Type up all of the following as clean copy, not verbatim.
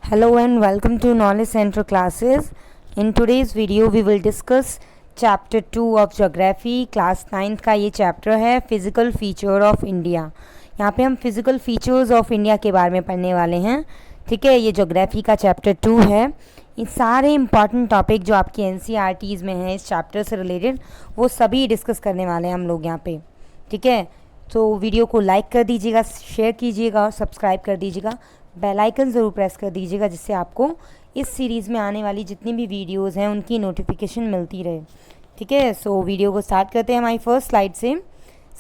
Hello and welcome to Knowledge Center classes. In today's video we will discuss chapter 2 of Geography, class 9th का ये chapter है Physical Feature of India। यहाँ पे हम Physical Features of India के बारे में पढ़ने वाले हैं। ठीक है, ये Geography का chapter 2 है। ये सारे important topic जो आपकी NCERTs में हैं इस chapter से related वो सभी डिस्कस करने वाले हैं हम लोग यहाँ पे। ठीक है, तो वीडियो को लाइक कर दीजिएगा, शेयर कीजिएगा और सब्सक्राइब कर दीजिएगा। बेल आइकन ज़रूर प्रेस कर दीजिएगा जिससे आपको इस सीरीज़ में आने वाली जितनी भी वीडियोस हैं उनकी नोटिफिकेशन मिलती रहे। ठीक है, सो वीडियो को स्टार्ट करते हैं हमारी फर्स्ट स्लाइड से।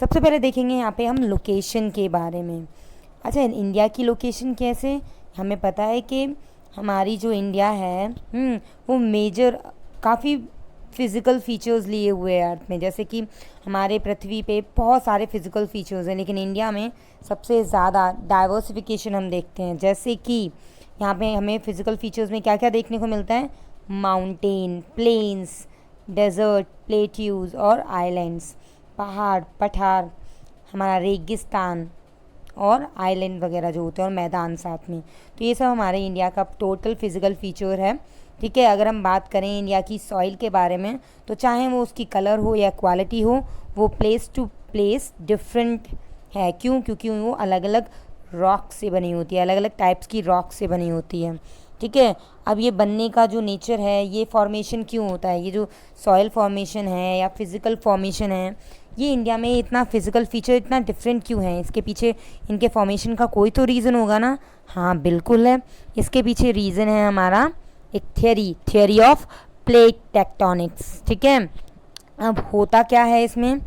सबसे पहले देखेंगे यहाँ पे हम लोकेशन के बारे में। अच्छा, इंडिया की लोकेशन कैसे, हमें पता है कि हमारी जो इंडिया है वो मेजर काफ़ी फ़िज़िकल फ़ीचर्स लिए हुए हैं अर्थ में। जैसे कि हमारे पृथ्वी पे बहुत सारे फ़िज़िकल फ़ीचर्स हैं, लेकिन इंडिया में सबसे ज़्यादा डाइवर्सिफिकेशन हम देखते हैं। जैसे कि यहाँ पे हमें फ़िज़िकल फ़ीचर्स में क्या क्या देखने को मिलता है, माउंटेन, प्लेन्स, डेज़र्ट, प्लेट्यूज़ और आइलैंड्स, पहाड़, पठार, हमारा रेगिस्तान और आइलैंड वगैरह जो होते हैं और मैदान साथ में। तो ये सब हमारे इंडिया का टोटल फ़िज़िकल फ़ीचर है। ठीक है, अगर हम बात करें इंडिया की सॉइल के बारे में तो चाहे वो उसकी कलर हो या क्वालिटी हो, वो प्लेस टू प्लेस डिफरेंट है। क्यों? क्योंकि वो अलग अलग रॉक से बनी होती है, अलग अलग टाइप्स की रॉक से बनी होती है। ठीक है, अब ये बनने का जो नेचर है, ये फॉर्मेशन क्यों होता है, ये जो सॉइल फॉर्मेशन है या फिज़िकल फॉर्मेशन है, ये इंडिया में इतना फिज़िकल फीचर इतना डिफरेंट क्यों है, इसके पीछे इनके फॉर्मेशन का कोई तो रीज़न होगा ना। हाँ बिल्कुल है, इसके पीछे रीज़न है हमारा एक थियरी ऑफ प्लेट टेक्टोनिक्स। ठीक है, अब होता क्या है इसमें,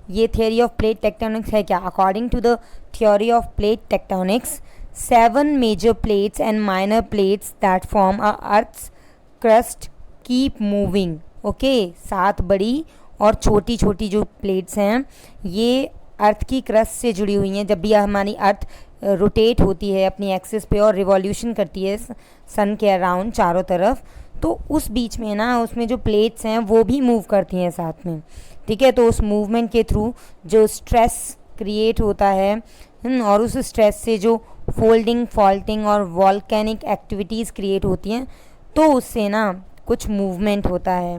ये थियरी ऑफ प्लेट टेक्टोनिक्स है क्या। According to the theory of plate tectonics, 7 major plates and minor plates that form a earth's crust keep moving. Okay, 7 बड़ी और छोटी छोटी जो प्लेट्स हैं ये अर्थ की क्रस्ट से जुड़ी हुई हैं। जब भी हमारी अर्थ रोटेट होती है अपनी एक्सिस पे और रिवॉल्यूशन करती है सन के अराउंड चारों तरफ, तो उस बीच में ना उसमें जो प्लेट्स हैं वो भी मूव करती हैं साथ में। ठीक है, तो उस मूवमेंट के थ्रू जो स्ट्रेस क्रिएट होता है और उस स्ट्रेस से जो फोल्डिंग, फॉल्टिंग और वॉल्केनिक एक्टिविटीज़ क्रिएट होती हैं, तो उससे ना कुछ मूवमेंट होता है।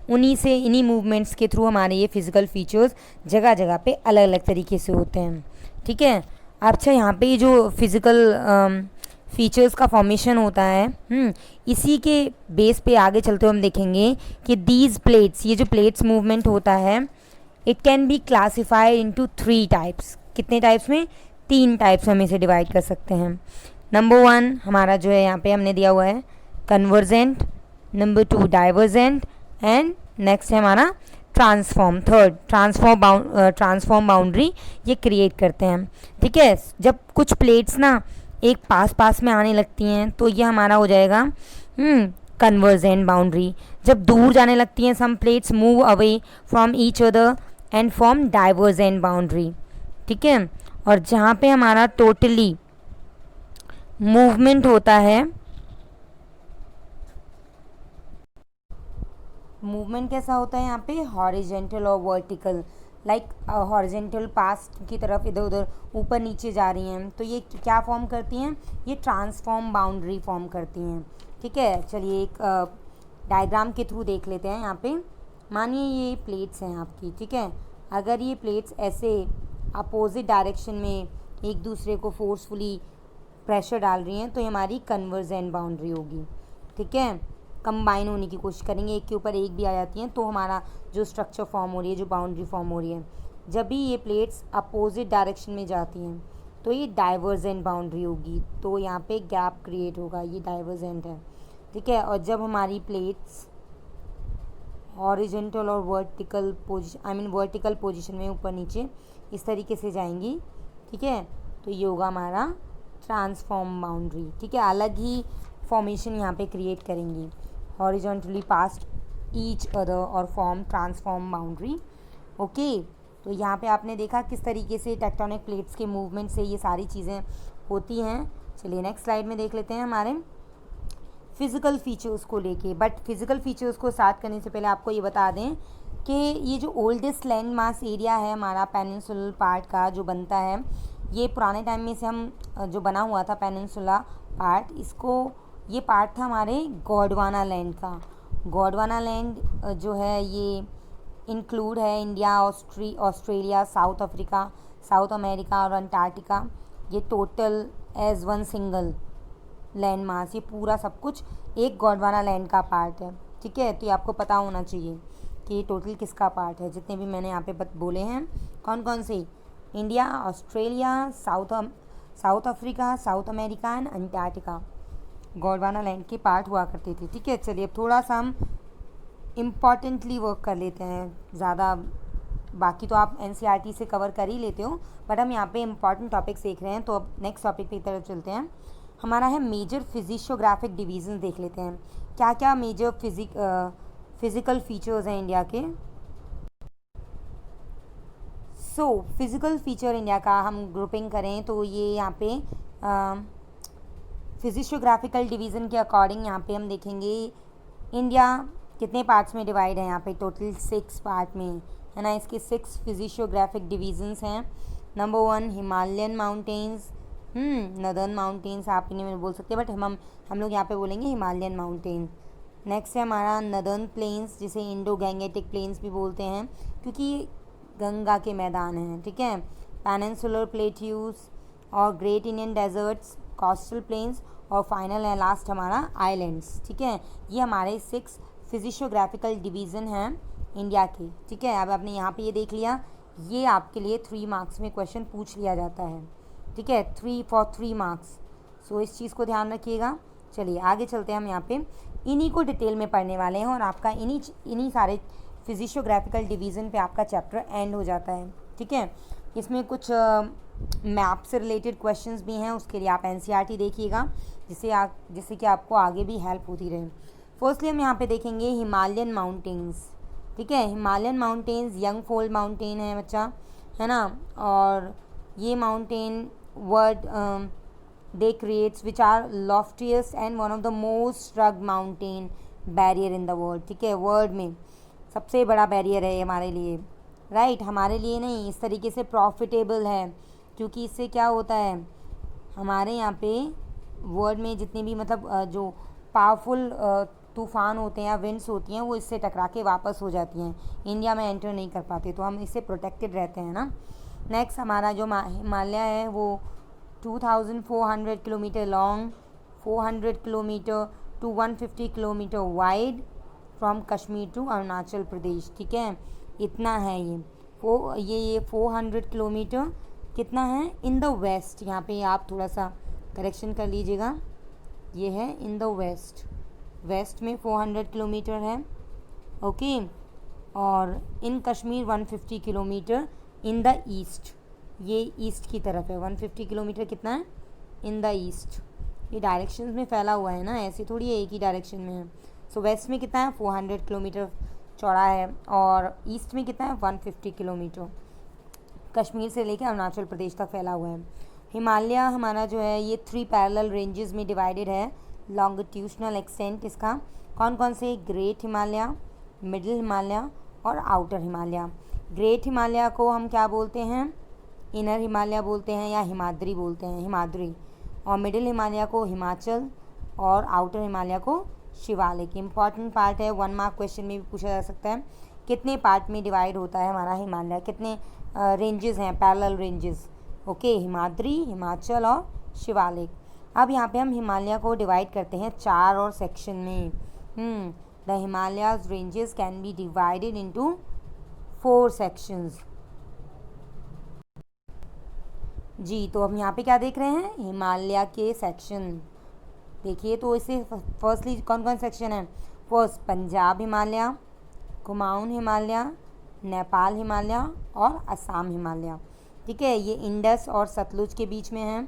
इन्हीं मूवमेंट्स के थ्रू हमारे ये फिज़िकल फीचर्स जगह जगह पे अलग अलग तरीके से होते हैं। ठीक है, अच्छा यहाँ पे जो फिज़िकल फीचर्स का फॉर्मेशन होता है इसी के बेस पे आगे चलते हुए हम देखेंगे कि दीज प्लेट्स, ये जो प्लेट्स मूवमेंट होता है, it can be classified into 3 types. कितने टाइप्स में? 3 टाइप्स हम इसे डिवाइड कर सकते हैं। नंबर 1 हमारा जो है यहाँ पे हमने दिया हुआ है convergent, number 2 divergent and next है हमारा ट्रांसफॉर्म। थर्ड ट्रांसफॉर्म बाउंड्री ये क्रिएट करते हैं। ठीक है, जब कुछ प्लेट्स ना एक पास पास में आने लगती हैं तो ये हमारा हो जाएगा कन्वर्जेंट बाउंड्री। जब दूर जाने लगती हैं some plates move away from each other and form divergent boundary. ठीक है, और जहाँ पे हमारा टोटली मूवमेंट होता है, मूवमेंट कैसा होता है यहाँ पे, हॉरिजेंटल और वर्टिकल। लाइक हॉरिजेंटल पास की तरफ इधर उधर ऊपर नीचे जा रही हैं, तो ये क्या फॉर्म करती हैं, ये ट्रांसफॉर्म बाउंड्री फॉर्म करती हैं। ठीक है, चलिए एक डायग्राम के थ्रू देख लेते हैं। यहाँ पे मानिए ये प्लेट्स हैं आपकी। ठीक है, अगर ये प्लेट्स ऐसे अपोजिट डायरेक्शन में एक दूसरे को फोर्सफुली प्रेशर डाल रही हैं तो ये हमारी कन्वर्जेंट बाउंड्री होगी। ठीक है, कंबाइन होने की कोशिश करेंगे, एक के ऊपर एक भी आ जाती हैं तो हमारा जो स्ट्रक्चर फॉर्म हो रही है, जो बाउंड्री फॉर्म हो रही है, जब भी ये प्लेट्स अपोजिट डायरेक्शन में जाती हैं तो ये डाइवर्जेंट बाउंड्री होगी। तो यहाँ पे गैप क्रिएट होगा, ये डाइवर्जेंट है। ठीक है, और जब हमारी प्लेट्स हॉरिजेंटल और वर्टिकल पोजीशन में ऊपर नीचे इस तरीके से जाएंगी, ठीक है, तो ये होगा हमारा ट्रांसफॉर्म बाउंड्री। ठीक है, अलग ही फॉर्मेशन यहाँ पे क्रिएट करेंगी, हॉरिजॉन्टली पास्ट ईच अदर और फॉर्म ट्रांसफॉर्म बाउंड्री। ओके, तो यहाँ पे आपने देखा किस तरीके से टेक्टोनिक प्लेट्स के मूवमेंट से ये सारी चीज़ें होती हैं। चलिए नेक्स्ट स्लाइड में देख लेते हैं हमारे फिज़िकल फीचर्स को लेके। बट फिज़िकल फीचर्स को स्टार्ट करने से पहले आपको ये बता दें कि ये जो ओल्डेस्ट लैंड मास एरिया है हमारा पेनिनसुलर पार्ट का जो बनता है, ये पुराने टाइम में से हम जो बना हुआ था पेनिनसुला पार्ट, इसको ये पार्ट था हमारे गोंडवाना लैंड का। गोंडवाना लैंड जो है ये इंक्लूड है India, Australia, South Africa, South America और अंटार्कटिका। ये total as one single land mass, ये पूरा सब कुछ एक गोंडवाना लैंड का पार्ट है। ठीक है, तो ये आपको पता होना चाहिए कि ये टोटल किसका पार्ट है। जितने भी मैंने यहाँ पे बोले हैं कौन कौन से, India, Australia, South Africa, South America and Antarctica Gondwana land के पार्ट हुआ करते थे। ठीक है, चलिए अब थोड़ा सा हम इम्पॉर्टेंटली वर्क कर लेते हैं। ज़्यादा बाकी तो आप एनसीईआरटी से कवर कर ही लेते हो, बट हम यहाँ पे इम्पॉर्टेंट टॉपिक्स देख रहे हैं। तो अब नेक्स्ट टॉपिक की तरफ चलते हैं। हमारा है मेजर फिजिशियोग्राफिक डिवीज़न। देख लेते हैं क्या क्या मेजर फिज़िकल फीचर्स हैं इंडिया के। फिज़िकल फीचर इंडिया का हम ग्रुपिंग करें तो ये यहाँ पे फिजिशियोग्राफिकल डिवीज़न के अकॉर्डिंग यहाँ पे हम देखेंगे इंडिया कितने पार्ट्स में डिवाइड है। यहाँ पे टोटल 6 पार्ट में है ना। इसके 6 फिजिशियोग्राफिक डिवीज़न्स हैं। Number 1 Himalayan mountains, northern mountains आप इन्हें में बोल सकते हैं, बट हम लोग यहाँ पे बोलेंगे हिमालयन माउंटेन। नेक्स्ट है हमारा नदर्न प्लेन्स, जिसे इंडो गैंगेटिक प्लेन्स भी बोलते हैं क्योंकि गंगा के मैदान हैं। ठीक है, पेनिनसुलर प्लेट्यूज और great Indian deserts, coastal plains और फाइनल है लास्ट हमारा आइलैंड्स। ठीक है, ये हमारे 6 फिजिशियोग्राफिकल डिवीज़न हैं इंडिया के। ठीक है, अब आपने यहाँ पे ये देख लिया, ये आपके लिए 3 मार्क्स में क्वेश्चन पूछ लिया जाता है। ठीक है, 3 मार्क्स। सो इस चीज़ को ध्यान रखिएगा। चलिए आगे चलते हैं। हम यहाँ पे इन्हीं को डिटेल में पढ़ने वाले हैं और आपका इन्हीं सारे फिजिशियोग्राफिकल डिवीज़न पे आपका चैप्टर एंड हो जाता है। ठीक है, इसमें कुछ मैप से रिलेटेड क्वेश्चंस भी हैं, उसके लिए आप एनसीईआरटी देखिएगा जिससे कि आपको आगे भी हेल्प होती रहे। फर्स्टली हम यहाँ पे देखेंगे हिमालयन माउंटेन्स। ठीक है, Himalayan mountains young fold mountain है बच्चा, है ना। और ये mountain word they creates which are loftiest and one of the most rugged mountain barrier in the world. ठीक है, वर्ल्ड में सबसे बड़ा बैरियर है हमारे लिए, राइट। हमारे लिए नहीं, इस तरीके से प्रॉफिटेबल है क्योंकि इससे क्या होता है, हमारे यहाँ पे वर्ल्ड में जितने भी मतलब जो पावरफुल तूफ़ान होते हैं या विंड्स होती हैं वो इससे टकरा के वापस हो जाती हैं, इंडिया में एंटर नहीं कर पाते, तो हम इससे प्रोटेक्टेड रहते हैं ना। नेक्स्ट हमारा जो हिमालय है वो 2400 kilometre long, 400 kilometre to 150 kilometre wide from Kashmir to Arunachal Pradesh. ठीक है, इतना है ये 400 किलोमीटर कितना है इन द वेस्ट। यहाँ पे आप थोड़ा सा करेक्शन कर लीजिएगा, ये है इन द वेस्ट में 400 किलोमीटर है। ओके, और in Kashmir 150 kilometre in the east, ये ईस्ट की तरफ है। 150 किलोमीटर कितना है इन द ईस्ट, ये डायरेक्शंस में फैला हुआ है ना, ऐसे थोड़ी है एक ही डायरेक्शन में है। सो वेस्ट में कितना है 400 किलोमीटर चौड़ा है और ईस्ट में कितना है 150 किलोमीटर, कश्मीर से लेकर अरुणाचल प्रदेश तक फैला हुआ है। हिमालय हमारा जो है ये 3 पैरेलल रेंजेस में डिवाइडेड है। लॉन्गिट्यूशनल एक्सटेंट इसका कौन कौन से, ग्रेट हिमालय, मिडिल हिमालय और आउटर हिमालय। ग्रेट हिमालय को हम क्या बोलते हैं, इनर हिमालय बोलते हैं या हिमाद्री बोलते हैं, हिमाद्री। और मिडिल हिमालय को हिमाचल और आउटर हिमालय को शिवालिक। इम्पॉर्टेंट पार्ट है, 1 मार्क क्वेश्चन में भी पूछा जा सकता है, कितने पार्ट में डिवाइड होता है हमारा हिमालय, कितने रेंजेस हैं, parallel ranges. Okay, Himadri, Himachal और शिवालिक। अब यहाँ पे हम हिमालय को डिवाइड करते हैं 4 और सेक्शन में। The Himalayas ranges can be divided into 4 sections. जी, तो हम यहाँ पे क्या देख रहे हैं, हिमालय के सेक्शन देखिए। तो इसे फर्स्टली कौन कौन सेक्शन है, फर्स्ट पंजाब हिमालय, कुमाऊन हिमालय, नेपाल हिमालय और असम हिमालय। ठीक है, ये इंडस और सतलुज के बीच में है,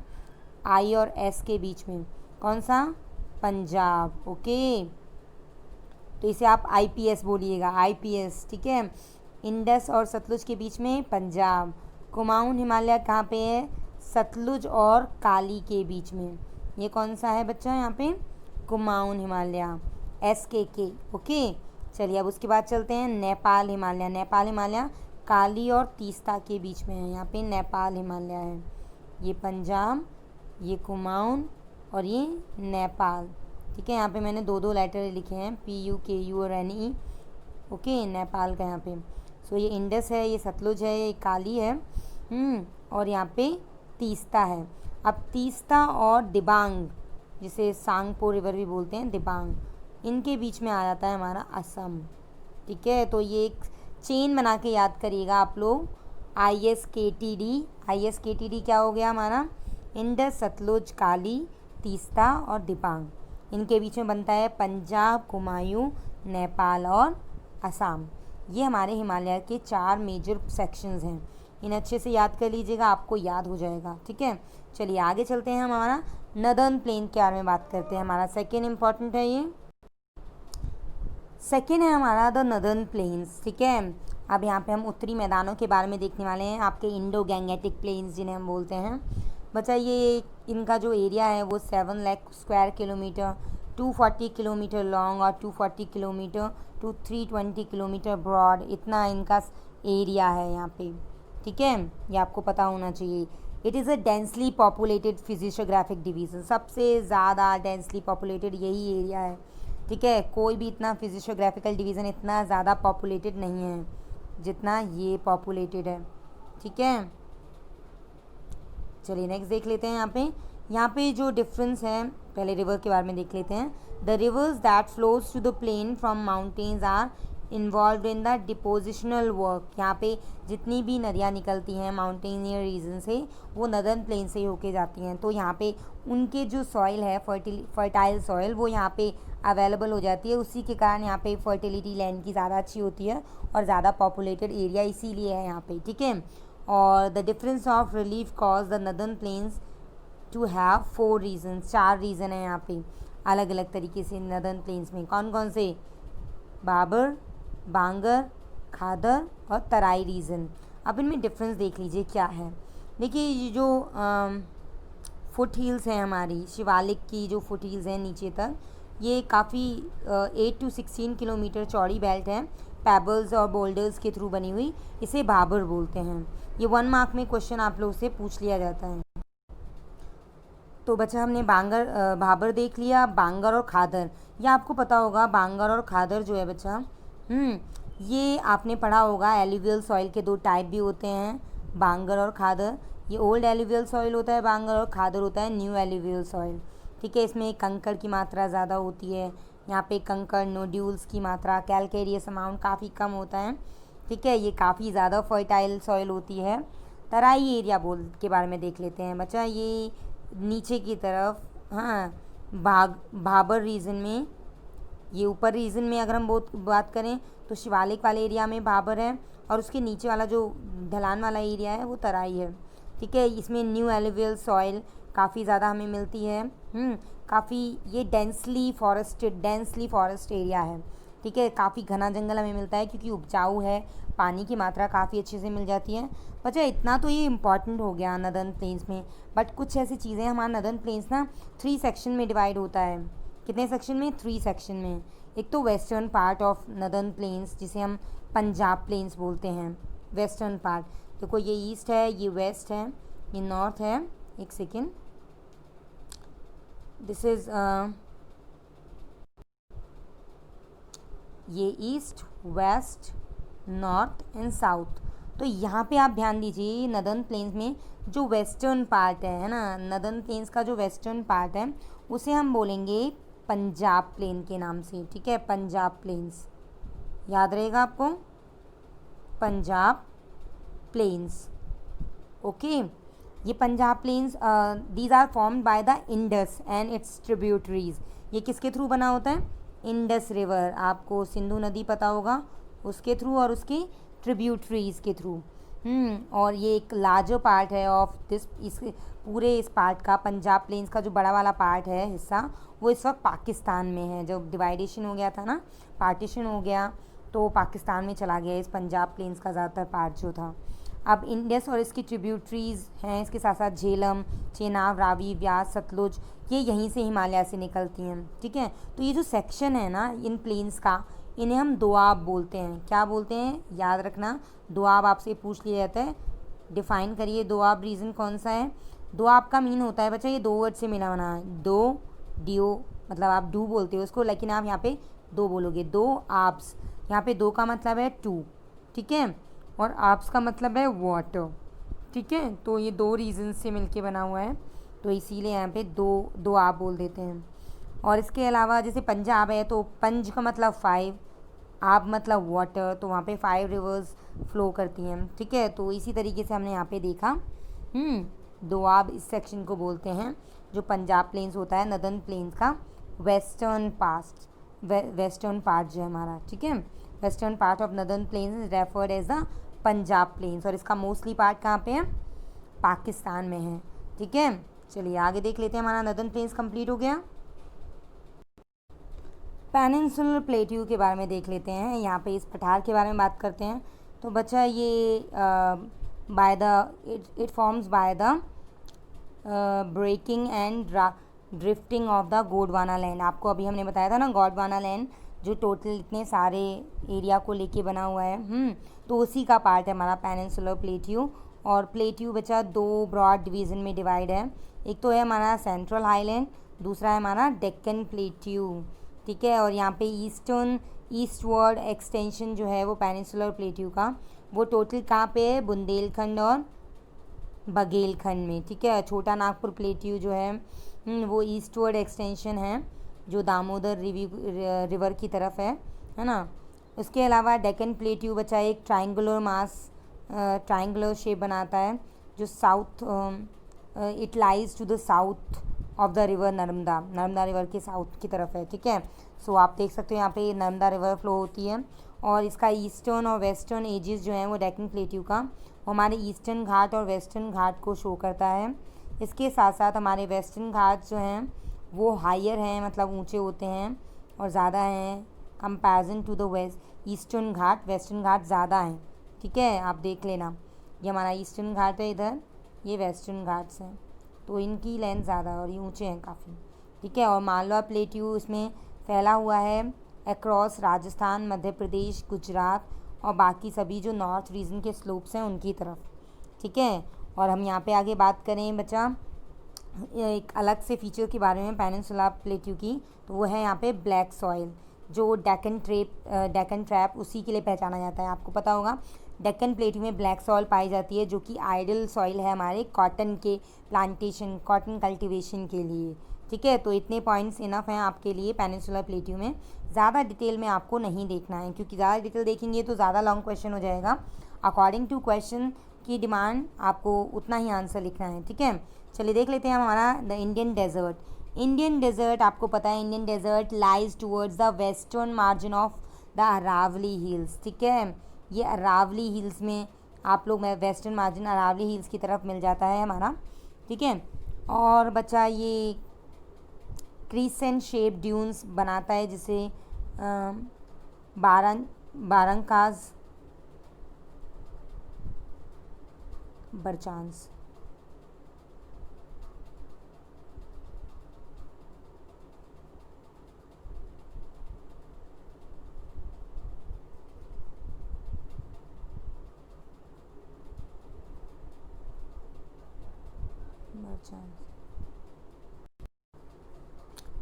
आई और एस के बीच में कौन सा, पंजाब। ओके, तो इसे आप आईपीएस बोलिएगा, आईपीएस। ठीक है, इंडस और सतलुज के बीच में पंजाब। कुमाऊन हिमालय कहाँ पे है, सतलुज और काली के बीच में, ये कौन सा है बच्चा यहाँ पे, कुमाऊन हिमालय, SKK। ओके, चलिए अब उसके बाद चलते हैं नेपाल हिमालय। नेपाल हिमालय काली और तीस्ता के बीच में है, यहाँ पे नेपाल हिमालय है। ये पंजाब, ये कुमाऊन और ये नेपाल। ठीक है, यहाँ पे मैंने दो दो लेटर लिखे हैं, PUKU और NE। ओके, नेपाल का यहाँ पे। सो ये इंडस है, ये सतलुज है, ये काली है, और यहाँ पे तीस्ता है। अब तीस्ता और दिबांग, जिसे सांगपो रिवर भी बोलते हैं, दिबांग, इनके बीच में आ जाता है हमारा असम। ठीक है, तो ये एक चेन बना के याद करिएगा आप लोग, ISKTD क्या हो गया हमारा, इंडस, सतलुज, काली, तीस्ता और दिबांग। इनके बीच में बनता है पंजाब, कुमायूं, नेपाल और असम। ये हमारे हिमालय के 4 मेजर सेक्शंस हैं। इन अच्छे से याद कर लीजिएगा, आपको याद हो जाएगा। ठीक है, चलिए आगे चलते हैं, हम हमारा नदर्न प्लेन के बारे में बात करते हैं। हमारा सेकेंड इम्पॉर्टेंट है, ये सेकेंड है हमारा द नदर्न प्लेन्स। ठीक है, अब यहाँ पे हम उत्तरी मैदानों के बारे में देखने वाले हैं, आपके इंडो गैंगेटिक प्लेन्स जिन्हें हम बोलते हैं। बच्चा ये इनका जो एरिया है वो 7 lakh square kilometre, 240 kilometre long और 240 किलोमीटर टू 320 किलोमीटर ब्रॉड, इतना इनका एरिया है यहाँ पे। ठीक है, ये आपको पता होना चाहिए। It is a densely populated physiographic division, सबसे ज़्यादा डेंसली पॉपुलेटेड यही एरिया है। ठीक है, कोई भी इतना फिजियोग्राफिकल डिवीज़न इतना ज़्यादा पॉपुलेटेड नहीं है जितना ये पॉपुलेटेड है। ठीक है, चलिए नेक्स्ट देख लेते हैं। यहाँ पे जो डिफरेंस है, पहले रिवर के बारे में देख लेते हैं। The rivers that flows to the plain from mountains are involve in the depositional work. यहाँ पे जितनी भी नदियाँ निकलती हैं माउंटेनियर रीजन से, वो नदर्न प्लेन से ही होके जाती हैं। तो यहाँ पे उनके जो सॉइल है, फर्टाइल सॉइल, वो यहाँ पे अवेलेबल हो जाती है। उसी के कारण यहाँ पे फर्टिलिटी लैंड की ज़्यादा अच्छी होती है और ज़्यादा पॉपुलेटेड एरिया इसीलिए है यहाँ पे। ठीक है, और the difference of relief cause the northern plains to have 4 reason, 4 reason है यहाँ पे अलग अलग तरीके से नदर्न प्लेन्स में। कौन कौन से, बाबर, बांगर, खादर और तराई रीजन। अब इनमें डिफरेंस देख लीजिए क्या है। देखिए, ये जो फुट हिल्स हैं हमारी, शिवालिक की जो फुट हिल्स हैं नीचे तक, ये काफ़ी 8 to 16 किलोमीटर चौड़ी बेल्ट है, पेबल्स और बोल्डर्स के थ्रू बनी हुई, इसे भाबर बोलते हैं। ये 1 मार्क में क्वेश्चन आप लोग से पूछ लिया जाता है। तो बच्चा हमने भाबर देख लिया। बांगर और खादर, ये आपको पता होगा, बांगर और खादर जो है बच्चा, ये आपने पढ़ा होगा, एलुवियल सॉइल के 2 टाइप भी होते हैं, बांगर और खादर। ये ओल्ड एलुवियल सॉइल होता है बांगर, और खादर होता है न्यू एलुवियल सॉइल। ठीक है, इसमें कंकड़ की मात्रा ज़्यादा होती है, यहाँ पे कंकड़ नोड्यूल्स की मात्रा, कैलकेरियस अमाउंट काफ़ी कम होता है। ठीक है, ये काफ़ी ज़्यादा फर्टाइल सॉइल होती है। तराई एरिया के बारे में देख लेते हैं बच्चा। ये नीचे की तरफ, भाबर रीजन में, ये ऊपर रीजन में अगर हम बात करें तो शिवालिक वाले एरिया में भाबर है, और उसके नीचे वाला जो ढलान वाला एरिया है वो तराई है। ठीक है, इसमें न्यू एलुवियल सॉइल काफ़ी ज़्यादा हमें मिलती है। काफ़ी ये डेंसली फॉरेस्ट एरिया है। ठीक है, काफ़ी घना जंगल हमें मिलता है क्योंकि उपजाऊ है, पानी की मात्रा काफ़ी अच्छे से मिल जाती है। बच्चा इतना तो ये इम्पॉर्टेंट हो गया नदर्न प्लेन्स में, बट कुछ ऐसी चीज़ें, हमारा नदर्न प्लेन्स ना 3 सेक्शन में डिवाइड होता है। कितने सेक्शन में, 3 सेक्शन में। एक तो western part of northern plains, जिसे हम पंजाब प्लेन्स बोलते हैं, वेस्टर्न पार्ट। देखो, ये ईस्ट है, ये वेस्ट है, ये नॉर्थ है। एक सेकेंड, दिस इज़ ये east, west, north and south. तो यहाँ पे आप ध्यान दीजिए, नदर्न प्लेन्स में जो वेस्टर्न पार्ट है ना, नदर्न प्लेन्स का जो वेस्टर्न पार्ट है उसे हम बोलेंगे पंजाब प्लेन के नाम से। ठीक है, पंजाब प्लेन्स याद रहेगा आपको, पंजाब प्लेन्स। ओके, ये Punjab plains, these are formed by the Indus and its tributaries. ये किसके थ्रू बना होता है, इंडस रिवर, आपको सिंधु नदी पता होगा, उसके थ्रू और उसके ट्रिब्यूटरीज के थ्रू। और ये एक लार्जर पार्ट है ऑफ दिस, इस पार्ट का, पंजाब प्लेन्स का जो बड़ा वाला पार्ट है, हिस्सा, वो इस वक्त पाकिस्तान में है। जब डिवाइडेशन हो गया था ना, पार्टीशन हो गया, तो पाकिस्तान में चला गया इस पंजाब प्लेन्स का ज़्यादातर पार्ट जो था। अब इंडस और इसकी ट्रिब्यूटरीज हैं, इसके साथ साथ झेलम, चेनाब, रावी, व्यास, सतलुज, ये यहीं से हिमालय से निकलती हैं। ठीक है, तो ये जो सेक्शन है ना इन प्लेन्स का, इन्हें हम दोआब बोलते हैं। क्या बोलते हैं, याद रखना, दोआब आपसे पूछ लिया जाता है। डिफाइन करिए दोआब रीजन कौन सा है। दोआब का मीन होता है बच्चा, ये 2 वर्ड से मिला बना है, दो DO, मतलब आप डू बोलते हो उसको, लेकिन आप यहाँ पे दो बोलोगे, दो आब्स। यहाँ पे दो का मतलब है टू, ठीक है, और आब्स का मतलब है वाटर, ठीक है। तो ये दो रीजन से मिलके बना हुआ है, तो इसीलिए यहाँ पे दो दो आप बोल देते हैं। और इसके अलावा जैसे पंजाब है तो पंज का मतलब 5, आब मतलब वाटर, तो वहाँ पे 5 रिवर्स फ्लो करती हैं, ठीक है। तो इसी तरीके से हमने यहाँ पे देखा। दोआब इस सेक्शन को बोलते हैं जो पंजाब प्लेन्स होता है, नदर्न प्लेन्स का वेस्टर्न वेस्टर्न पार्ट जो है हमारा, ठीक है। Western part of northern plains is referred as the Punjab plains, और इसका मोस्टली पार्ट कहाँ पे है, पाकिस्तान में है, ठीक है। चलिए आगे देख लेते हैं, हमारा नदर्न प्लेन्स कंप्लीट हो गया। पेनिनसुलर प्लेट्यू के बारे में देख लेते हैं। यहाँ पे इस पठार के बारे में बात करते हैं। तो बच्चा ये by the it forms by the breaking and drifting of the Gondwana land. आपको अभी हमने बताया था ना, गोंडवाना लैंड जो टोटल इतने सारे एरिया को लेके बना हुआ है, तो उसी का पार्ट है हमारा पेनिनसुलर प्लेट्यू। और प्लेट्यू बच्चा दो ब्रॉड डिवीज़न में डिवाइड है, एक तो है हमारा सेंट्रल हाईलैंड, दूसरा है हमारा डेक्कन प्लेट्यू, ठीक है। और यहाँ पे ईस्टवर्ड एक्सटेंशन जो है वो पेनिनसुलर प्लेट्यू का, वो टोटल कहाँ पे है, बुंदेलखंड और बघेलखंड में, ठीक है। छोटा नागपुर प्लेट्यू जो है वो ईस्टवर्ड एक्सटेंशन है जो दामोदर रिवर की तरफ है ना। उसके अलावा डेक्कन प्लेट्यू बचा एक ट्राइंगुलर शेप बनाता है जो south it lies to the south of the river Narmada river के साउथ की तरफ है, ठीक है। सो आप देख सकते हो यहाँ पे नर्मदा रिवर फ्लो होती है, और इसका ईस्टर्न और वेस्टर्न एजेस जो हैं वो डेक्कन प्लेट्यू का वो हमारे ईस्टर्न घाट और वेस्टर्न घाट को शो करता है। इसके साथ साथ हमारे वेस्टर्न घाट जो हैं वो हायर हैं, मतलब ऊंचे होते हैं और ज़्यादा हैं comparison to the Eastern Ghat. Western Ghat ज़्यादा हैं, ठीक है, आप देख लेना। ये हमारा ईस्टर्न घाट है इधर, ये वेस्टर्न घाट्स हैं, तो इनकी लेंथ ज़्यादा है और ये ऊंचे हैं काफ़ी, ठीक है। और मालवा प्लेट्यू इसमें फैला हुआ है अक्रॉस राजस्थान, मध्य प्रदेश, गुजरात और बाकी सभी जो नॉर्थ रीजन के स्लोप्स हैं उनकी तरफ, ठीक है। और हम यहाँ पे आगे बात करें बच्चा एक अलग से फीचर के बारे में पेनिनसुला प्लेट्यू की, तो वो है यहाँ पे ब्लैक सॉइल, जो डेक्कन ट्रैप उसी के लिए पहचाना जाता है। आपको पता होगा डेक्कन प्लेट्यू में ब्लैक सॉइल पाई जाती है जो कि आइडियल सॉइल है हमारे कॉटन के प्लांटेशन, कॉटन कल्टीवेशन के लिए, ठीक है। तो इतने पॉइंट्स इनफ हैं आपके लिए पेनिनसुलर प्लेट्यू में। ज़्यादा डिटेल में आपको नहीं देखना है, क्योंकि ज़्यादा डिटेल देखेंगे तो ज़्यादा लॉन्ग क्वेश्चन हो जाएगा। अकॉर्डिंग टू क्वेश्चन की डिमांड आपको उतना ही आंसर लिखना है, ठीक है। चलिए देख लेते हैं हमारा द इंडियन डेजर्ट। आपको पता है Indian desert lies towards the western margin of the Aravalli hills, ठीक है। ये अरावली हिल्स में आप लोग वेस्टर्न मार्जिन अरावली हिल्स की तरफ मिल जाता है हमारा, ठीक है। और बच्चा ये क्रीसेंट शेप ड्यून्स बनाता है जिसे बारंकाज बरचांस,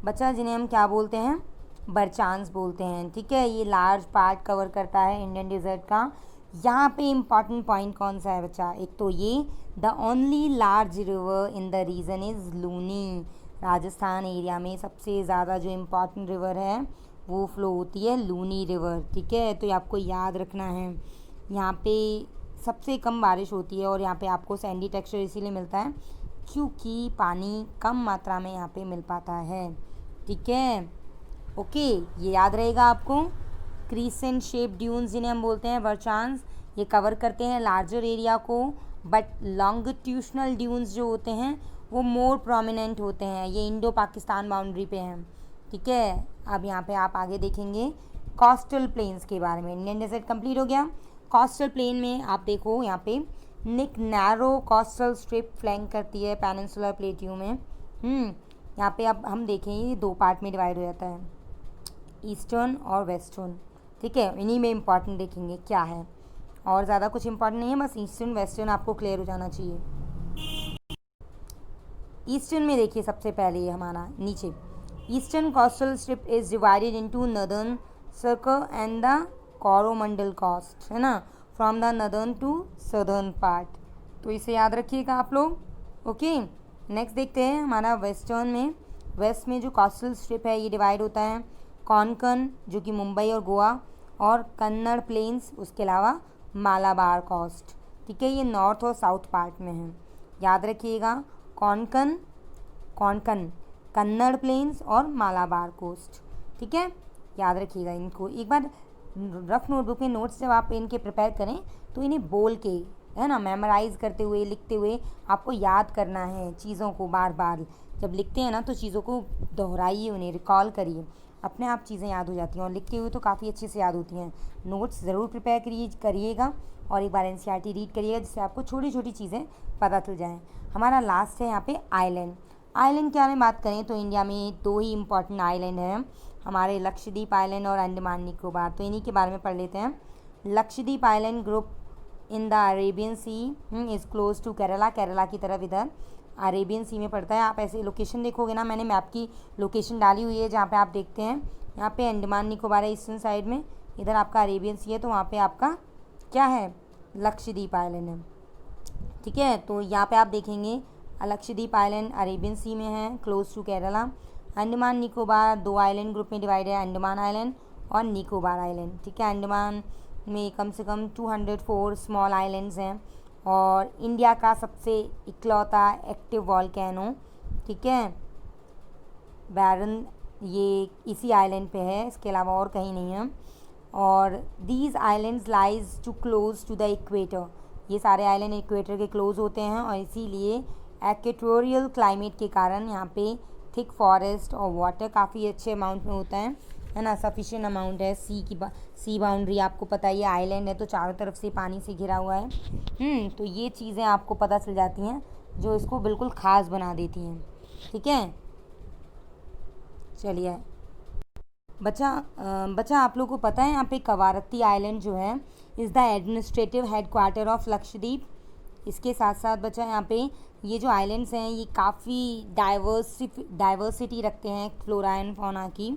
बच्चा जिन्हें हम क्या बोलते हैं, बरचांस बोलते हैं, ठीक है। ये लार्ज पार्ट कवर करता है इंडियन डेजर्ट का। यहाँ पे इम्पॉर्टेंट पॉइंट कौन सा है बच्चा, एक तो ये the only large river in the region is Luni. Rajasthan area में सबसे ज़्यादा जो इम्पॉर्टेंट रिवर है वो फ्लो होती है लूनी रिवर, ठीक है। तो ये आपको याद रखना है। यहाँ पे सबसे कम बारिश होती है और यहाँ पे आपको सैंडी टेक्सचर इसीलिए मिलता है क्योंकि पानी कम मात्रा में यहाँ पे मिल पाता है, ठीक है। ओके, ये याद रहेगा आपको। क्रीसेंट शेप ड्यून्स जिन्हें हम बोलते हैं बरचांस, ये कवर करते हैं लार्जर एरिया को, बट लॉन्गिट्यूशनल ड्यून्स जो होते हैं वो मोर प्रोमिनेंट होते हैं। ये इंडो पाकिस्तान बाउंड्री पे हैं, ठीक है। अब यहाँ पे आप आगे देखेंगे कोस्टल प्लेन्स के बारे में। इंडियन डेजर्ट कंप्लीट हो गया। कोस्टल प्लेन में आप देखो यहाँ पे निक नैरो कोस्टल स्ट्रिप फ्लैंक करती है पेनिनसुलर प्लेट्यू में। यहाँ पे अब हम देखें ये दो पार्ट में डिवाइड हो जाता है, ईस्टर्न और वेस्टर्न, ठीक है। इन्हीं में इम्पॉर्टेंट देखेंगे क्या है, और ज़्यादा कुछ इम्पॉर्टेंट नहीं है, बस ईस्टर्न वेस्टर्न आपको क्लियर हो जाना चाहिए। ईस्टर्न में देखिए सबसे पहले ये हमारा नीचे eastern coastal strip is divided into northern circle and the Coromandel coast, है ना, from the northern to southern part. तो इसे याद रखिएगा आप लोग। ओके, नेक्स्ट देखते हैं हमारा वेस्टर्न में। वेस्ट में जो कोस्टल स्ट्रिप है ये डिवाइड होता है कोंकण जो कि मुंबई और गोवा, और कन्नड़ प्लेन्स, उसके अलावा मालाबार कोस्ट। ठीक है, ये नॉर्थ और साउथ पार्ट में है, याद रखिएगा। कोंकण, कन्नड़ प्लेन्स और मालाबार कोस्ट। ठीक है, याद रखिएगा इनको। एक बार रफ नोटबुक में नोट्स जब आप इनके प्रिपेयर करें तो इन्हें बोल के, है ना, मेमोराइज करते हुए, लिखते हुए आपको याद करना है चीज़ों को। बार बार जब लिखते हैं ना तो चीज़ों को दोहराइए, उन्हें रिकॉल करिए, अपने आप चीज़ें याद हो जाती हैं, और लिखते हुए तो काफ़ी अच्छे से याद होती हैं। नोट्स ज़रूर प्रिपेयर करिएगा और एक बार एनसीईआरटी रीड करिएगा जिससे आपको छोटी छोटी चीज़ें पता चल जाएँ। हमारा लास्ट है यहाँ पे आइलैंड। आइलैंड क्या में बात करें तो इंडिया में 2 ही इम्पॉर्टेंट आइलैंड हैं हमारे, लक्षद्वीप आइलैंड और अंडमान निकोबार। तो इन्हीं के बारे में पढ़ लेते हैं। Lakshadweep island group in the Arabian sea is close to Kerala, Kerala की तरफ इधर अरेबियन सी में पड़ता है। आप ऐसे लोकेशन देखोगे ना, मैंने मैप की लोकेशन डाली हुई है जहाँ पे आप देखते हैं, यहाँ पे अंडमान निकोबार है ईस्टर्न साइड में, इधर आपका अरेबियन सी है, तो वहाँ पे आपका क्या है, लक्षद्वीप आइलैंड है। ठीक है, तो यहाँ पे आप देखेंगे लक्षद्वीप आइलैंड अरेबियन सी में है, close to Kerala. Andaman Nicobar 2 island group में डिवाइड है, अंडमान आइलैंड और निकोबार आइलैंड। ठीक है, अंडमान में कम से कम 204 स्मॉल आइलैंड्स हैं, और इंडिया का सबसे इकलौता एक्टिव वॉल्केनो, ठीक है, बैरन, ये इसी आइलैंड पे है, इसके अलावा और कहीं नहीं है। और these islands lies to close to the equator, ये सारे आइलैंड इक्वेटर के क्लोज होते हैं, और इसीलिए एक्वेटोरियल क्लाइमेट के कारण यहाँ पे थिक फॉरेस्ट और वाटर काफ़ी अच्छे अमाउंट में होता है ना, सफिशिएंट अमाउंट है। सी बाउंड्री आपको पता है, ये आइलैंड है तो चारों तरफ से पानी से घिरा हुआ है। तो ये चीज़ें आपको पता चल जाती हैं जो इसको बिल्कुल ख़ास बना देती हैं। ठीक है, चलिए बच्चा आप लोगों को पता है यहाँ पे कवारत्ती आइलैंड जो है is the administrative headquarter of Lakshadweep. इसके साथ साथ बच्चा यहाँ पे ये जो आइलैंड्स हैं ये काफ़ी डाइवर्सिटी रखते हैं फ्लोरा एंड फौना की।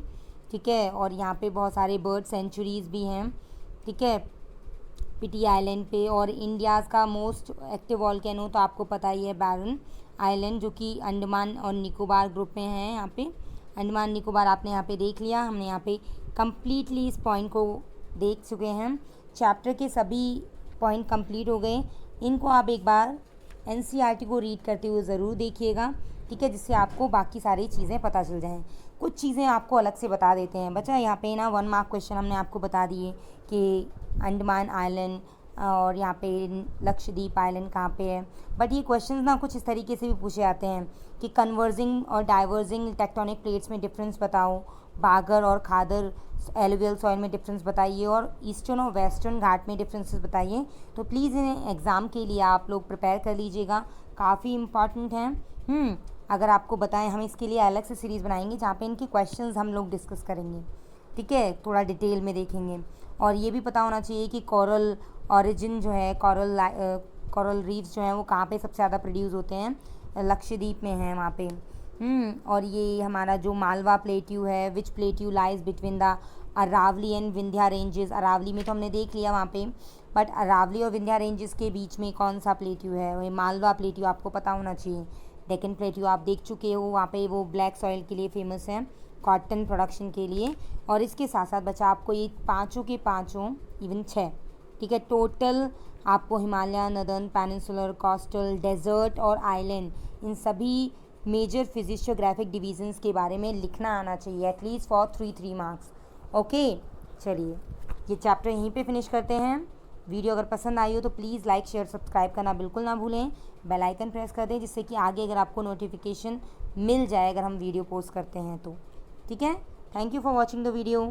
ठीक है, और यहाँ पे बहुत सारे बर्ड सेंचुरीज़ भी हैं। ठीक है, पिटी आइलैंड पे, और इंडियाज़ का मोस्ट एक्टिव वॉल्केनो तो आपको पता ही है, बैरन आइलैंड, जो कि अंडमान और निकोबार ग्रुप में है। यहाँ पे अंडमान निकोबार आपने यहाँ पे देख लिया, हमने यहाँ पे कम्प्लीटली इस पॉइंट को देख चुके हैं। चैप्टर के सभी पॉइंट कंप्लीट हो गए। इनको आप एक बार एनसीईआरटी को रीड करते हुए ज़रूर देखिएगा। ठीक है, जिससे आपको बाकी सारी चीज़ें पता चल जाएँ। कुछ चीज़ें आपको अलग से बता देते हैं बच्चा, यहाँ पे ना 1 मार्क क्वेश्चन हमने आपको बता दिए कि अंडमान आइलैंड और यहाँ पे लक्षद्वीप आइलैंड कहाँ पे है। बट ये क्वेश्चंस ना कुछ इस तरीके से भी पूछे जाते हैं कि कन्वर्जिंग और डाइवर्जिंग टेक्टोनिक प्लेट्स में डिफरेंस बताओ, बागर और खादर एलुवियल सॉइल में डिफरेंस बताइए, और ईस्टर्न और वेस्टर्न घाट में डिफरेंसेस बताइए। तो प्लीज़ इन्हें एग्ज़ाम के लिए आप लोग प्रिपेयर कर लीजिएगा, काफ़ी इम्पॉर्टेंट हैं। अगर आपको बताएं, हम इसके लिए अलग से सीरीज़ बनाएंगे जहाँ पे इनके क्वेश्चंस हम लोग डिस्कस करेंगे। ठीक है, थोड़ा डिटेल में देखेंगे। और ये भी पता होना चाहिए कि कोरल ऑरिजिन जो है, कोरल रीफ्स जो हैं वो कहाँ पे सबसे ज़्यादा प्रोड्यूस होते हैं, लक्षद्वीप में है वहाँ पे। और ये हमारा जो मालवा प्लेट्यू है, which plateau lies between the Aravalli and Vindhya ranges. Aravalli में तो हमने देख लिया वहाँ पे, बट अरावली और विंध्या रेंजेस के बीच में कौन सा प्लेट्यू है, वही मालवा प्लेट्यू आपको पता होना चाहिए। डेक्कन प्लेट्यू आप देख चुके हो, वहाँ पे वो ब्लैक सॉइल के लिए फेमस है, कॉटन प्रोडक्शन के लिए। और इसके साथ साथ बच्चा आपको ये पाँचों के पाँचों, इवन 6, ठीक है, टोटल आपको Himalaya, northern peninsular, coastal, desert और आइलैंड, इन सभी मेजर फिजियोग्राफिक डिवीजन्स के बारे में लिखना आना चाहिए, एटलीस्ट फॉर 3 मार्क्स। ओके, चलिए ये चैप्टर यहीं पे फिनिश करते हैं। वीडियो अगर पसंद आई हो तो प्लीज़ लाइक, शेयर, सब्सक्राइब करना बिल्कुल ना भूलें। बेल आइकन प्रेस कर दें जिससे कि आगे अगर आपको नोटिफिकेशन मिल जाए अगर हम वीडियो पोस्ट करते हैं तो। ठीक है, thank you for watching the video.